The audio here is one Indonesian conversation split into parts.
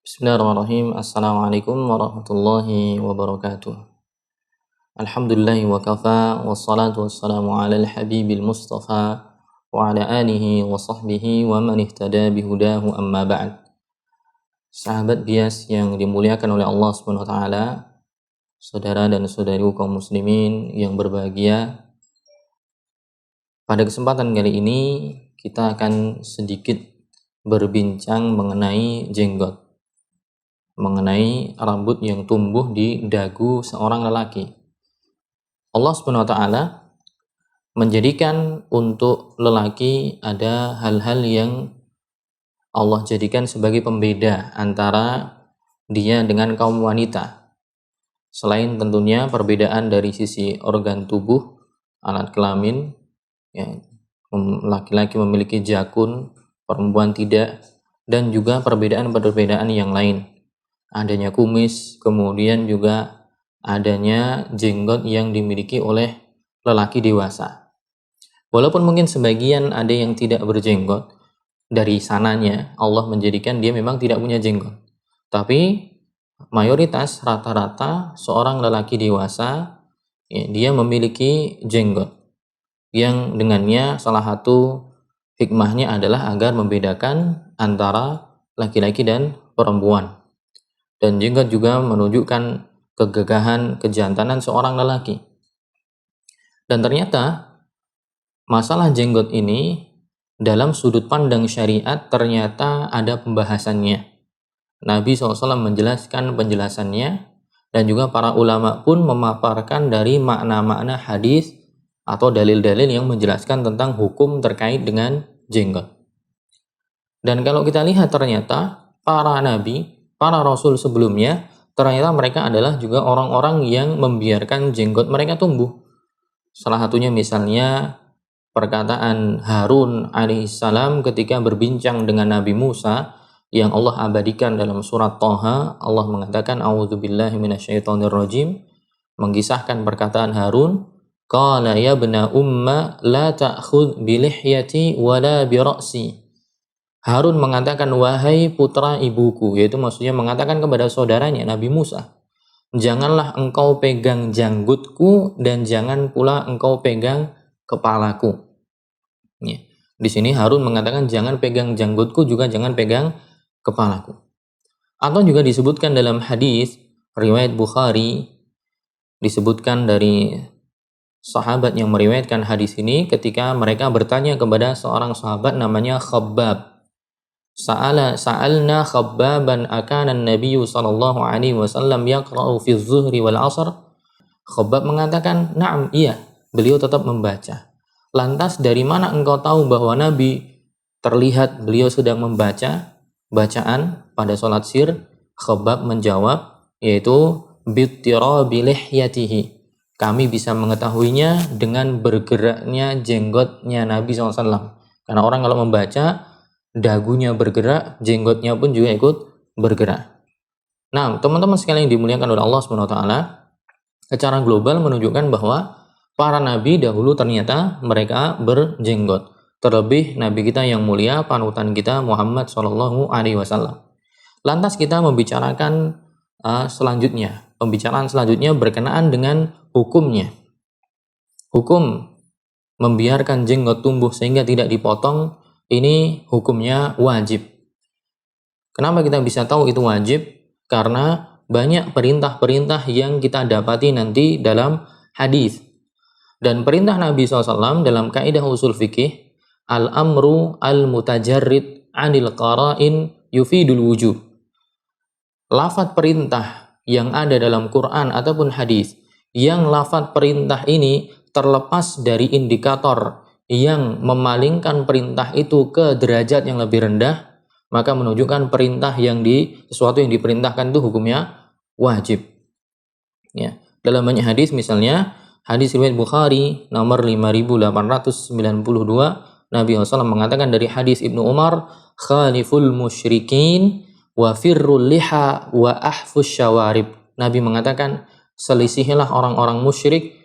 Bismillahirrahmanirrahim. Assalamualaikum warahmatullahi wabarakatuh. Alhamdulillahi wa kafa, wassalatu wassalamu ala al-habibil mustafa wa ala alihi wa sahbihi wa man ihtada bihudahu amma ba'd. Sahabat bias yang dimuliakan oleh Allah Subhanahu wa taala, saudara dan saudari kaum muslimin yang berbahagia. Pada kesempatan kali ini kita akan sedikit berbincang mengenai jenggot, mengenai rambut yang tumbuh di dagu seorang lelaki. Allah Subhanahu wa taala menjadikan untuk lelaki ada hal-hal yang Allah jadikan sebagai pembeda antara dia dengan kaum wanita. Selain tentunya perbedaan dari sisi organ tubuh, alat kelamin, ya, laki-laki memiliki jakun, perempuan tidak, dan juga perbedaan-perbedaan yang lain. Adanya kumis, kemudian juga adanya jenggot yang dimiliki oleh lelaki dewasa. Walaupun mungkin sebagian ada yang tidak berjenggot, dari sananya Allah menjadikan dia memang tidak punya jenggot. Tapi mayoritas rata-rata seorang lelaki dewasa, ya, dia memiliki jenggot. Yang dengannya salah satu hikmahnya adalah agar membedakan antara laki-laki dan perempuan. Dan jenggot juga menunjukkan kegagahan, kejantanan seorang lelaki. Dan ternyata masalah jenggot ini dalam sudut pandang syariat ternyata ada pembahasannya. Nabi SAW menjelaskan penjelasannya, dan juga para ulama pun memaparkan dari makna-makna hadis atau dalil-dalil yang menjelaskan tentang hukum terkait dengan jenggot. Dan kalau kita lihat ternyata para nabi, para rasul sebelumnya, ternyata mereka adalah juga orang-orang yang membiarkan jenggot mereka tumbuh. Salah satunya misalnya perkataan Harun alaihissalam ketika berbincang dengan Nabi Musa yang Allah abadikan dalam surat Thaha. Allah mengatakan a'udzubillahi minasyaitonirrajim, mengisahkan perkataan Harun, qala ya bna umma la ta'khudh bilihyati wala bira'si. Harun mengatakan, wahai putra ibuku, yaitu maksudnya mengatakan kepada saudaranya Nabi Musa, janganlah engkau pegang janggutku dan jangan pula engkau pegang kepalaku. Ya. Di sini Harun mengatakan jangan pegang janggutku, juga jangan pegang kepalaku. Atau juga disebutkan dalam hadis riwayat Bukhari, disebutkan dari sahabat yang meriwayatkan hadis ini ketika mereka bertanya kepada seorang sahabat namanya Khabbab. Sa'alna Khabbaban akana an-nabiyyu sallallahu alaihi wasallam yaqra'u fi adh-dhuhri wal 'ashr. Khabbab mengatakan, "Na'am, iya, beliau tetap membaca." Lantas dari mana engkau tahu bahwa Nabi terlihat beliau sedang membaca bacaan pada salat sir? Khabbab menjawab, yaitu bittirabi lihyatihi. Kami bisa mengetahuinya dengan bergeraknya jenggotnya Nabi SAW. Karena orang kalau membaca, dagunya bergerak, jenggotnya pun juga ikut bergerak. Nah, teman-teman sekalian yang dimuliakan oleh Allah SWT, secara global menunjukkan bahwa para nabi dahulu ternyata mereka berjenggot. Terlebih nabi kita yang mulia, panutan kita Muhammad SAW. Lantas kita membicarakan pembicaraan selanjutnya berkenaan dengan hukumnya. Hukum membiarkan jenggot tumbuh sehingga tidak dipotong, ini hukumnya wajib. Kenapa kita bisa tahu itu wajib? Karena banyak perintah-perintah yang kita dapati nanti dalam hadis. Dan perintah Nabi SAW dalam kaidah usul fikih, al-amru al-mutajarrid anil qara'in yufidul wujub. Lafaz perintah yang ada dalam Quran ataupun hadis, yang lafaz perintah ini terlepas dari indikator yang memalingkan perintah itu ke derajat yang lebih rendah, maka menunjukkan perintah sesuatu yang diperintahkan itu hukumnya wajib. Ya. Dalam banyak hadis, misalnya hadis riwayat Bukhari nomor 5892, Nabi SAW mengatakan dari hadis Ibnu Umar, khaliful musyrikin wa firrul liha wa ahfus syawarib. Nabi mengatakan, selisihilah orang-orang musyrik,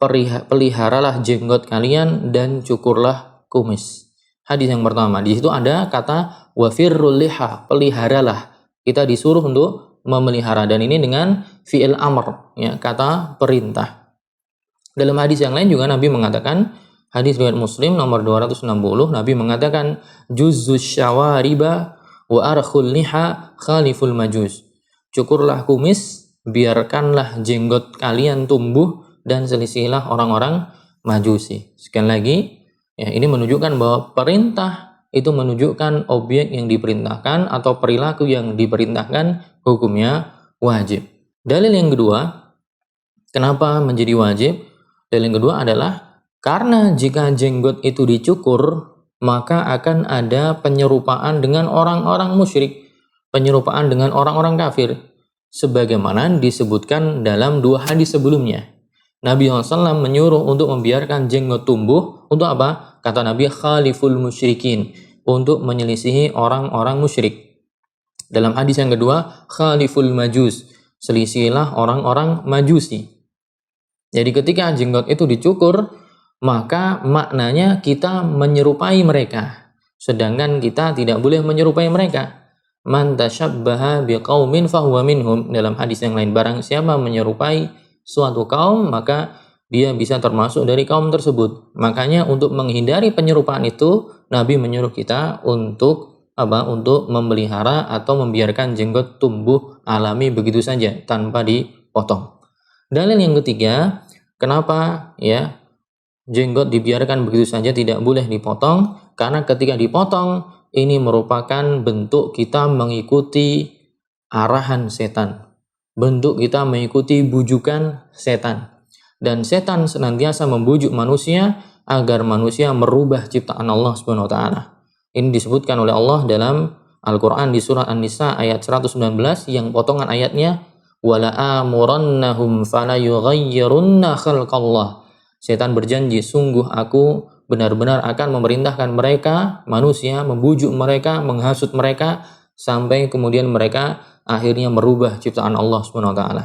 peliharalah jenggot kalian dan cukurlah kumis. Hadis yang pertama, di situ ada kata wafirrul liha, peliharalah Kita disuruh untuk memelihara, dan ini dengan fi'il amr, ya, kata perintah. Dalam hadis yang lain juga Nabi mengatakan, hadis riwayat Muslim nomor 260, Nabi mengatakan, juzzus syawariba wa arkhul liha khaliful majus. Cukurlah kumis, biarkanlah jenggot kalian tumbuh, dan selisihilah orang-orang Majusi. Sekali lagi, ya, ini menunjukkan bahwa perintah itu menunjukkan objek yang diperintahkan atau perilaku yang diperintahkan hukumnya wajib. Dalil yang kedua, kenapa menjadi wajib? Dalil yang kedua adalah karena jika jenggot itu dicukur, maka akan ada penyerupaan dengan orang-orang musyrik, penyerupaan dengan orang-orang kafir, sebagaimana disebutkan dalam 2 hadis sebelumnya. Nabi SAW menyuruh untuk membiarkan jenggot tumbuh. Untuk apa? Kata Nabi, khaliful musyrikin, untuk menyelisihi orang-orang musyrik. Dalam hadis yang kedua, khaliful majus, selisihilah orang-orang majusi. Jadi ketika jenggot itu dicukur, maka maknanya kita menyerupai mereka, sedangkan kita tidak boleh menyerupai mereka. Man tasyabbaha biqaumin fahuwa minhum. Dalam hadis yang lain, barang siapa menyerupai suatu kaum, maka dia bisa termasuk dari kaum tersebut. Makanya untuk menghindari penyerupaan itu, Nabi menyuruh kita untuk apa? Untuk memelihara atau membiarkan jenggot tumbuh alami begitu saja tanpa dipotong. Dalil yang ketiga, kenapa ya jenggot dibiarkan begitu saja, tidak boleh dipotong? Karena ketika dipotong, ini merupakan bentuk kita mengikuti arahan setan, bentuk kita mengikuti bujukan setan. Dan setan senantiasa membujuk manusia agar manusia merubah ciptaan Allah Subhanahu wa taala. Ini disebutkan oleh Allah dalam Al-Qur'an di surah An-Nisa ayat 119 yang potongan ayatnya, wala amurannahum fala yughayyirunna khalqallah. Setan berjanji, sungguh aku benar-benar akan memerintahkan mereka, manusia, membujuk mereka, menghasut mereka, sampai kemudian mereka akhirnya merubah ciptaan Allah Subhanahu wa taala.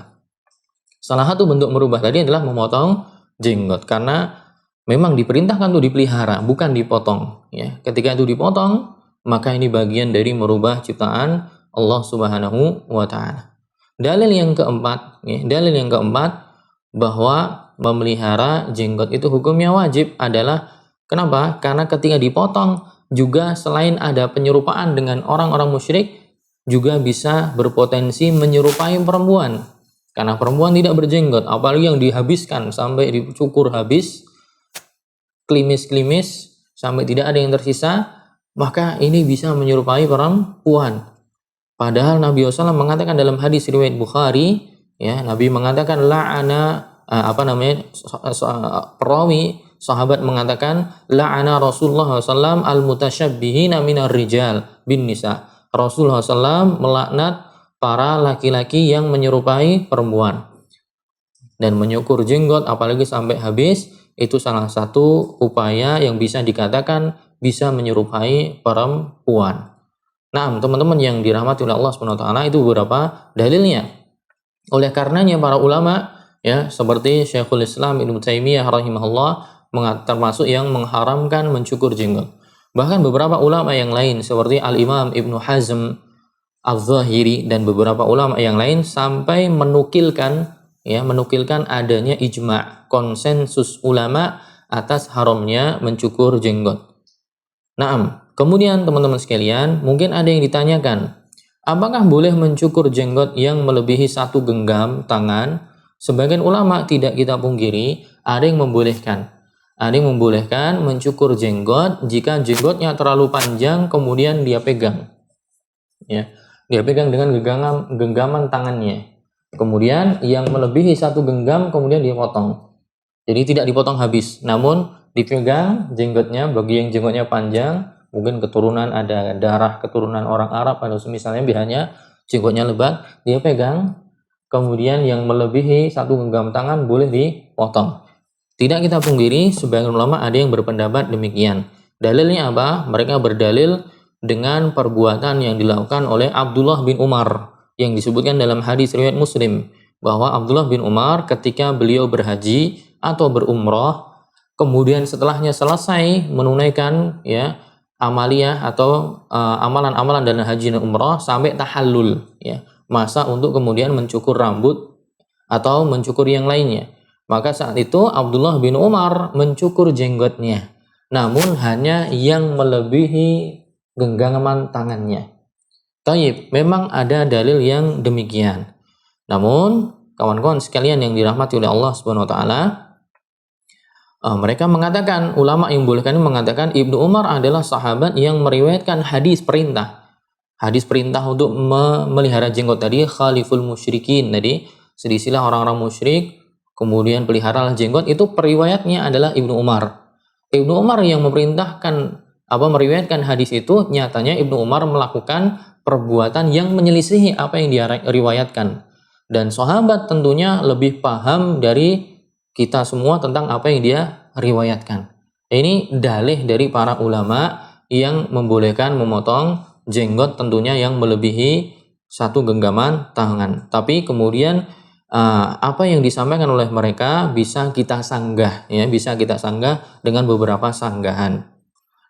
Salah satu bentuk merubah tadi adalah memotong jenggot, karena memang diperintahkan untuk dipelihara, bukan dipotong, ya. Ketika itu dipotong, maka ini bagian dari merubah ciptaan Allah Subhanahu wa taala. Dalil yang keempat, ya, dalil yang keempat bahwa memelihara jenggot itu hukumnya wajib adalah kenapa? Karena ketika dipotong juga selain ada penyerupaan dengan orang-orang musyrik, juga bisa berpotensi menyerupai perempuan. Karena perempuan tidak berjenggot, apalagi yang dihabiskan sampai dicukur habis, klimis-klimis sampai tidak ada yang tersisa, maka ini bisa menyerupai perempuan. Padahal Nabi SAW mengatakan dalam hadis riwayat Bukhari, ya, Nabi mengatakan la'ana perawi sahabat mengatakan la'ana Rasulullah SAW al-mutasyabbihina minar rijal bin nisa. Rasulullah SAW melaknat para laki-laki yang menyerupai perempuan. Dan menyukur jenggot apalagi sampai habis, itu salah satu upaya yang bisa dikatakan bisa menyerupai perempuan. Nah, teman-teman yang dirahmati oleh Allah Subhanahu wa taala, itu beberapa dalilnya. Oleh karenanya para ulama, ya, seperti Syekhul Islam Ibnu Taimiyah rahimahullah termasuk yang mengharamkan mencukur jenggot. Bahkan beberapa ulama yang lain seperti Al-Imam Ibnu Hazm Al-Zahiri dan beberapa ulama yang lain sampai menukilkan adanya ijma', konsensus ulama atas haramnya mencukur jenggot. Naam, kemudian teman-teman sekalian, mungkin ada yang ditanyakan, apakah boleh mencukur jenggot yang melebihi 1 genggam tangan? Sebagian ulama tidak kita pungkiri, ada yang membolehkan. Ada yang membolehkan mencukur jenggot jika jenggotnya terlalu panjang kemudian dia pegang. Ya, dia pegang dengan genggaman tangannya. Kemudian yang melebihi 1 genggam kemudian dia potong. Jadi tidak dipotong habis, namun dipegang jenggotnya, bagi yang jenggotnya panjang, mungkin keturunan, ada darah keturunan orang Arab atau misalnya biasanya jenggotnya lebat, dia pegang, kemudian yang melebihi 1 genggam tangan boleh dipotong. Tidak kita pungkiri, sebagian ulama ada yang berpendapat demikian. Dalilnya apa? Mereka berdalil dengan perbuatan yang dilakukan oleh Abdullah bin Umar yang disebutkan dalam hadis riwayat Muslim, bahwa Abdullah bin Umar ketika beliau berhaji atau berumrah, kemudian setelahnya selesai menunaikan, ya, amaliyah atau amalan-amalan dalam haji dan umrah sampai tahallul, ya, masa untuk kemudian mencukur rambut atau mencukur yang lainnya. Maka saat itu Abdullah bin Umar mencukur jenggotnya, namun hanya yang melebihi genggaman tangannya. Taib, memang ada dalil yang demikian. Namun kawan-kawan sekalian yang dirahmati oleh Allah Subhanahu wa taala, mereka mengatakan, ulama yang membolehkan ini mengatakan Ibnu Umar adalah sahabat yang meriwayatkan hadis perintah. Hadis perintah untuk memelihara jenggot tadi, khaliful musyrikin tadi, selisilah orang-orang musyrik, kemudian peliharalah jenggot, itu periwayatnya adalah Ibnu Umar. Ibnu Umar yang meriwayatkan hadis itu, nyatanya Ibnu Umar melakukan perbuatan yang menyelisihi apa yang dia riwayatkan. Dan sahabat tentunya lebih paham dari kita semua tentang apa yang dia riwayatkan. Ini dalih dari para ulama yang membolehkan memotong jenggot tentunya yang melebihi satu genggaman tangan. Tapi kemudian apa yang disampaikan oleh mereka bisa kita sanggah, ya, bisa kita sanggah dengan beberapa sanggahan.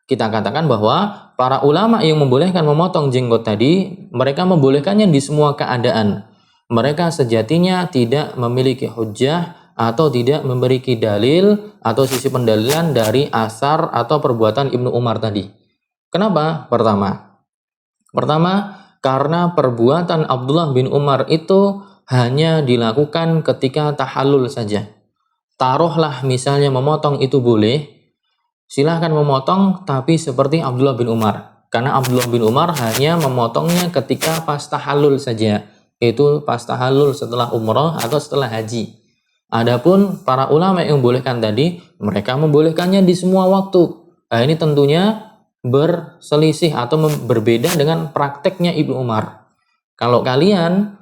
Kita katakan bahwa para ulama yang membolehkan memotong jenggot tadi, mereka membolehkannya di semua keadaan. Mereka sejatinya tidak memiliki hujjah atau tidak memiliki dalil atau sisi pendalilan dari asar atau perbuatan Ibnu Umar tadi. Kenapa? Pertama, karena perbuatan Abdullah bin Umar itu hanya dilakukan ketika tahallul saja. Taruhlah misalnya memotong itu boleh, silahkan memotong, tapi seperti Abdullah bin Umar. Karena Abdullah bin Umar hanya memotongnya ketika pas tahallul saja, yaitu pas tahallul setelah umrah atau setelah haji. Adapun para ulama yang membolehkan tadi, mereka membolehkannya di semua waktu. Nah, ini tentunya berselisih atau berbeda dengan prakteknya Ibnu Umar. Kalau kalian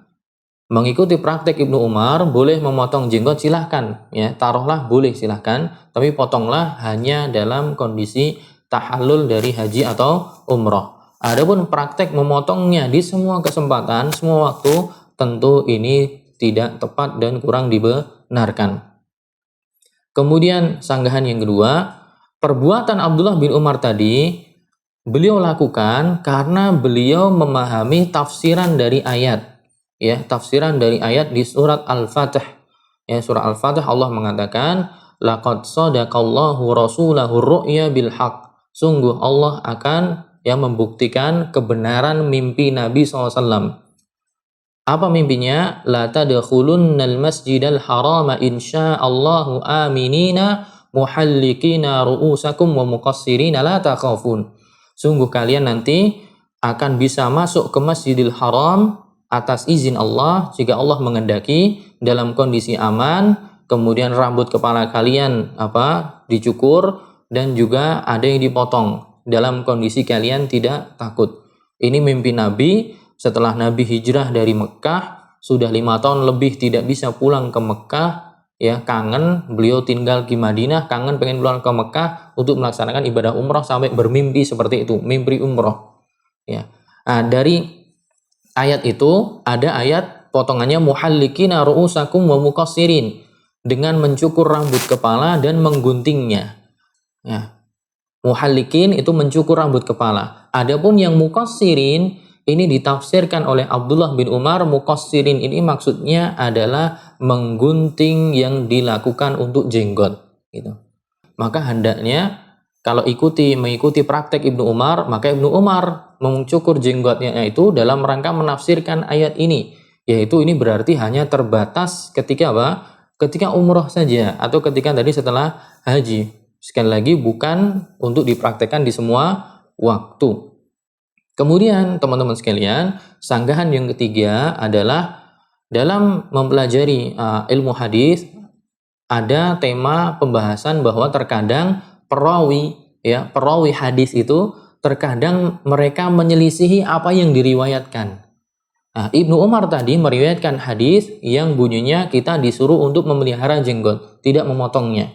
mengikuti praktek Ibnu Umar, boleh memotong jenggot silahkan, ya, taruhlah boleh silahkan, tapi potonglah hanya dalam kondisi tahallul dari haji atau umrah. Adapun praktek memotongnya di semua kesempatan, semua waktu, tentu ini tidak tepat dan kurang dibenarkan. Kemudian sanggahan yang kedua, perbuatan Abdullah bin Umar tadi beliau lakukan karena beliau memahami tafsiran dari ayat, ya, tafsiran dari ayat di surat Al-Fatih. Ya, surah Al-Fatih Allah mengatakan, laqad shadaqallahu rasulahu ru'ya bil haqq. Sungguh Allah akan membuktikan kebenaran mimpi Nabi SAW. Apa mimpinya? La tadkhulunnal masjidal harama insyaallahu aminina muhallikina ru'usakum wa muqassirina la takhafun. Sungguh kalian nanti akan bisa masuk ke Masjidil Haram atas izin Allah jika Allah mengendaki, dalam kondisi aman, kemudian rambut kepala kalian dicukur dan juga ada yang dipotong dalam kondisi kalian tidak takut. Ini mimpi Nabi setelah Nabi hijrah dari Mekah, sudah 5 tahun lebih tidak bisa pulang ke Mekah, ya, kangen, beliau tinggal di Madinah, kangen pengen pulang ke Mekah untuk melaksanakan ibadah umrah sampai bermimpi seperti itu, mimpi umrah, ya. Nah, dari ayat itu ada ayat potongannya muhallikina ru'usakum wa muqassirin, dengan mencukur rambut kepala dan mengguntingnya, ya. Muhallikin itu mencukur rambut kepala. Adapun yang muqassirin ini ditafsirkan oleh Abdullah bin Umar, muqassirin ini maksudnya adalah menggunting yang dilakukan untuk jenggot, gitu. Maka hendaknya kalau mengikuti praktek Ibnu Umar, maka Ibnu Umar mencukur jenggotnya itu dalam rangka menafsirkan ayat ini, yaitu ini berarti hanya terbatas ketika ketika umrah saja atau ketika tadi setelah haji. Sekali lagi bukan untuk dipraktekkan di semua waktu. Kemudian teman-teman sekalian, sanggahan yang ketiga adalah dalam mempelajari ilmu hadis ada tema pembahasan bahwa terkadang perawi hadis itu terkadang mereka menyelisihi apa yang diriwayatkan. Nah, Ibnu Umar tadi meriwayatkan hadis yang bunyinya kita disuruh untuk memelihara jenggot, tidak memotongnya.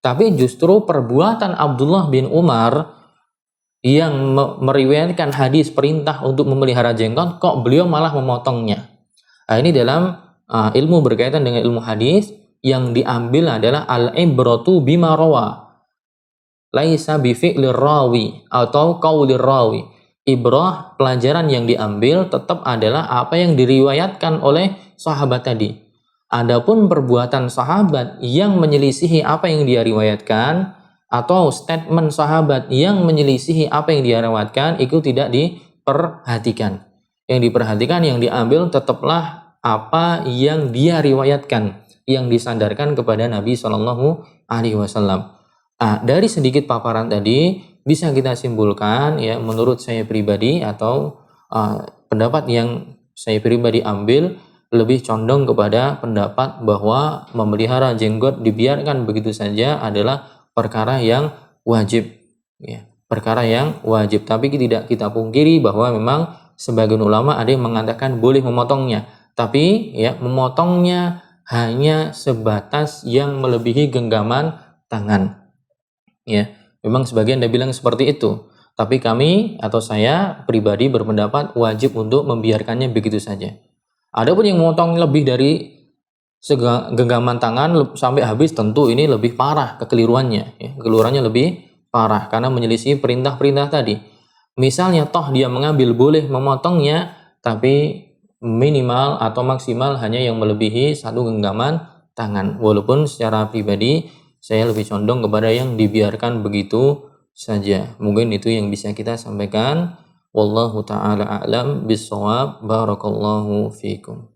Tapi justru perbuatan Abdullah bin Umar yang meriwayatkan hadis perintah untuk memelihara jenggot, kok beliau malah memotongnya. Nah, ini dalam ilmu berkaitan dengan ilmu hadis yang diambil adalah al-ibratu bima rawa. laisa bi fi'lir rawi atau qaulir rawi. Ibrah, pelajaran yang diambil tetap adalah apa yang diriwayatkan oleh sahabat tadi. Adapun perbuatan sahabat yang menyelisihi apa yang dia riwayatkan atau statement sahabat yang menyelisihi apa yang dia riwayatkan itu tidak diperhatikan. Yang diperhatikan, yang diambil tetaplah apa yang dia riwayatkan, yang disandarkan kepada Nabi Shallallahu Alaihi Wasallam. Dari sedikit paparan tadi bisa kita simpulkan ya, menurut saya pribadi atau pendapat yang saya pribadi ambil lebih condong kepada pendapat bahwa memelihara jenggot dibiarkan begitu saja adalah perkara yang wajib ya, perkara yang wajib. Tapi tidak kita pungkiri bahwa memang sebagian ulama ada yang mengatakan boleh memotongnya, tapi ya memotongnya hanya sebatas yang melebihi genggaman tangan ya. Memang sebagian ada bilang seperti itu, tapi kami atau saya pribadi berpendapat wajib untuk membiarkannya begitu saja. Adapun yang memotong lebih dari genggaman tangan sampai habis, tentu ini lebih parah kekeliruannya ya. Kekeliruannya lebih parah karena menyelisih perintah-perintah tadi. Misalnya toh dia mengambil boleh memotongnya, tapi minimal atau maksimal hanya yang melebihi 1 genggaman tangan. Walaupun secara pribadi saya lebih condong kepada yang dibiarkan begitu saja. Mungkin itu yang bisa kita sampaikan. Wallahu ta'ala a'lam bis-shawab. Barakallahu fiikum.